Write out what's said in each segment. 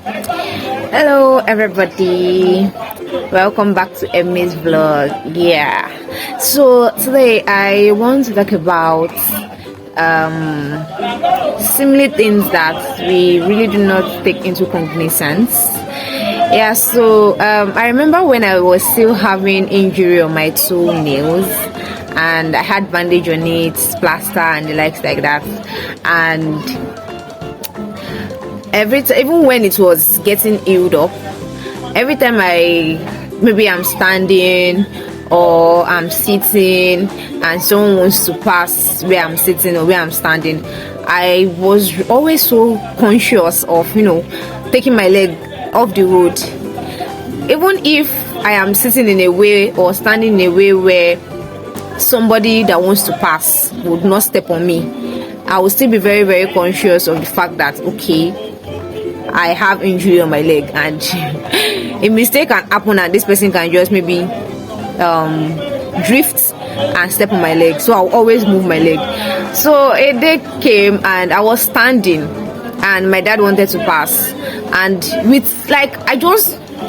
Hello everybody, welcome back to Emmy's vlog. So today I want to talk about similar things that we really do not take into cognizance. I remember when I was still having injury on my toenails and I had bandage on it, plaster and the likes like that, and even when it was getting healed up, every time I'm standing or I'm sitting and someone wants to pass where I'm sitting or where I'm standing, I was always so conscious of taking my leg off the road. Even if I am sitting in a way or standing in a way where somebody that wants to pass would not step on me, I will still be very, very conscious of the fact that I have injury on my leg and a mistake can happen and this person can just maybe drift and step on my leg, so I'll always move my leg. So a day came and I was standing and my dad wanted to pass, and with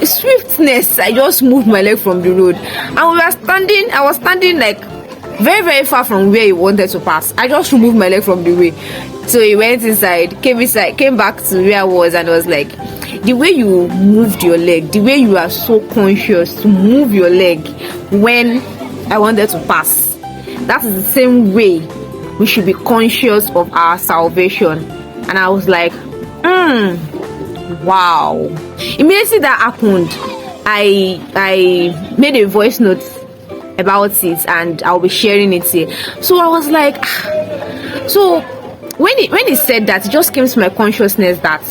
swiftness I just moved my leg from the road, and I was standing like very, very far from where he wanted to pass. I just removed my leg from the way. So he went inside, came back to where I was, and I was like, the way you moved your leg, the way you are so conscious to move your leg when I wanted to pass, that is the same way we should be conscious of our salvation. And I was like, wow. Immediately that happened, I made a voice note about it and I'll be sharing it here. So I was like, so when he said that, it just came to my consciousness that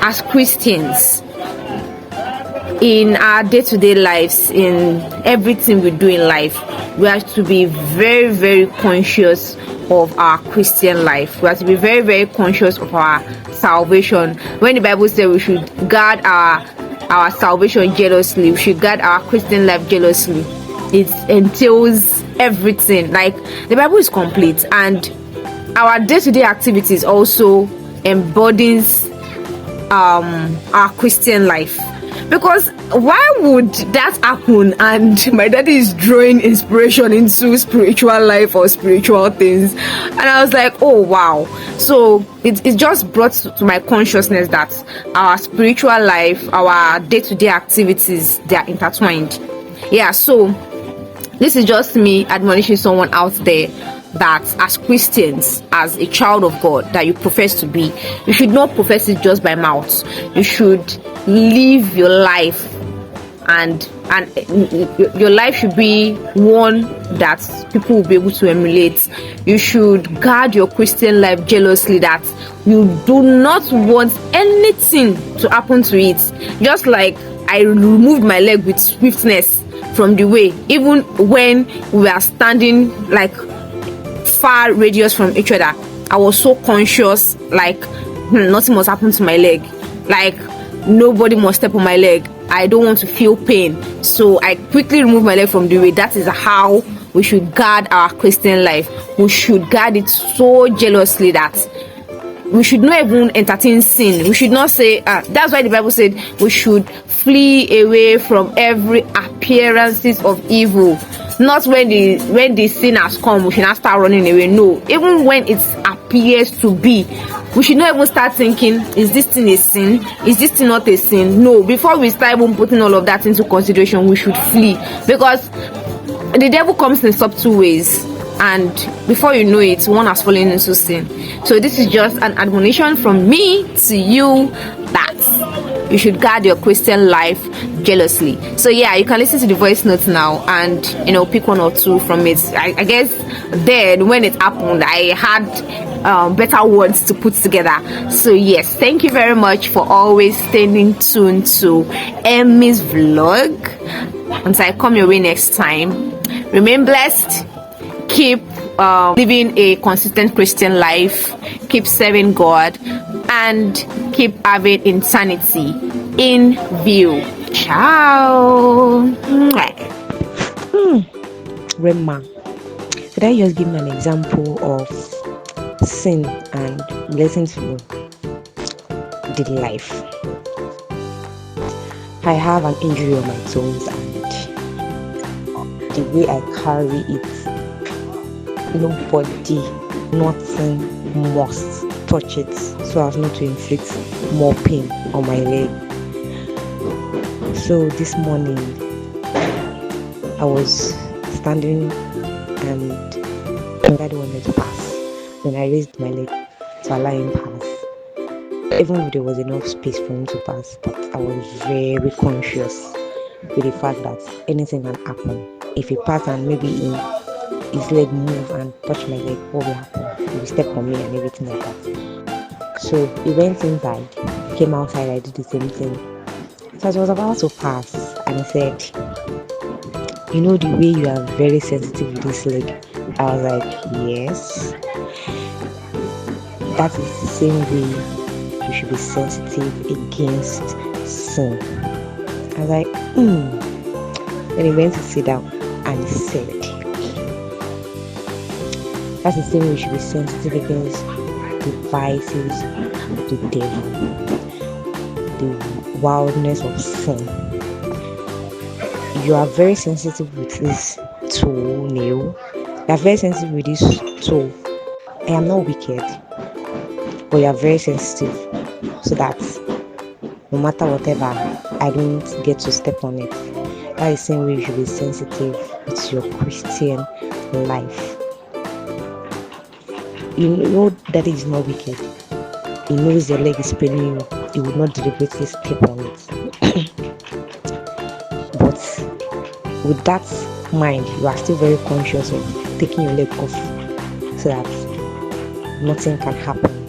as Christians, in our day-to-day lives, in everything we do in life, we have to be very, very conscious of our Christian life. We have to be very, very conscious of our salvation. When the Bible says we should guard our salvation jealously, we should guard our Christian life jealously, it entails everything. Like, the Bible is complete, and our day-to-day activities also embodies our Christian life. Because why would that happen and my daddy is drawing inspiration into spiritual life or spiritual things? And I was like, oh wow. So it just brought to my consciousness that our spiritual life, our day-to-day activities, they are intertwined. So this is just me admonishing someone out there that as Christians, as a child of God that you profess to be, you should not profess it just by mouth. You should live your life, and your life should be one that people will be able to emulate. You should guard your Christian life jealously, that you do not want anything to happen to it. Just like I removed my leg with swiftness from the way, even when we are standing like far radius from each other, I was so conscious, like nothing must happen to my leg, like nobody must step on my leg. I don't want to feel pain, so I quickly remove my leg from the way. That is how we should guard our Christian life. We should guard it so jealously that we should not even entertain sin. We should not say that's why the Bible said we should flee away from every appearances of evil. Not when the sin has come, we should not start running away. No, even when it appears to be, we should not even start thinking, is this thing a sin? Is this thing not a sin? No, before we start even putting all of that into consideration, we should flee, because the devil comes in subtle ways, and before you know it, one has fallen into sin. So this is just an admonition from me to you that you should guard your Christian life jealously. So you can listen to the voice notes now and pick one or two from it. I guess then when it happened, I had better words to put together. So yes, thank you very much for always staying tuned to Emmy's vlog. Until I come your way next time, remain blessed, keep living a consistent Christian life, keep serving God, and keep having insanity in view. Ciao. Rema, should I just give an example of sin and relating to the life. I have an injury on my toes, and the way I carry it, nobody, nothing must touch it so as not to inflict more pain on my leg. So this morning I was standing and my dad wanted to pass. Then I raised my leg to allow him pass. Even if there was enough space for him to pass, but I was very conscious with the fact that anything can happen. If he passed and maybe his leg move and touch my leg, what will happen? He will step on me and everything like that. So he went inside, came outside, I did the same thing. So I was about to pass and he said, "You know the way you are very sensitive with this leg?" I was like, "Yes." That is the same way you should be sensitive against sin. I was like, Then he went to sit down and he said, that's the same way you should be sensitive against the vices of the devil, the wildness of sin. You are very sensitive with this toenail. You are very sensitive with this toe. I am not wicked, but you are very sensitive so that no matter whatever, I don't get to step on it. That is the same way you should be sensitive with your Christian life. You know that is not wicked. He knows your leg is paining you. He would not deliberately step on it. But with that mind, you are still very conscious of taking your leg off so that nothing can happen,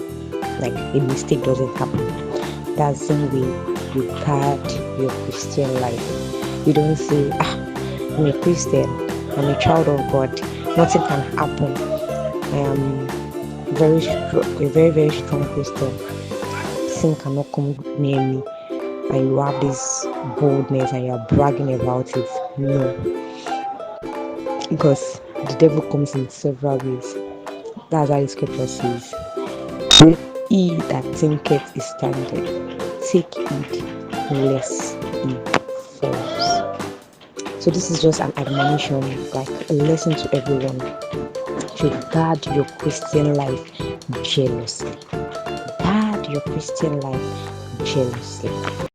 like a mistake doesn't happen. That's the same way you guard your Christian life. You don't say, I'm a Christian, I'm a child of God, nothing can happen. I am a very, very strong Christian. Sin cannot come near me. And you have this boldness and you are bragging about it. No. Because the devil comes in several ways. That's why the scripture says, "He that thinketh is standing, take heed lest he falls." So this is just an admonition, like a lesson to everyone. To guard your Christian life jealously. Guard your Christian life jealously.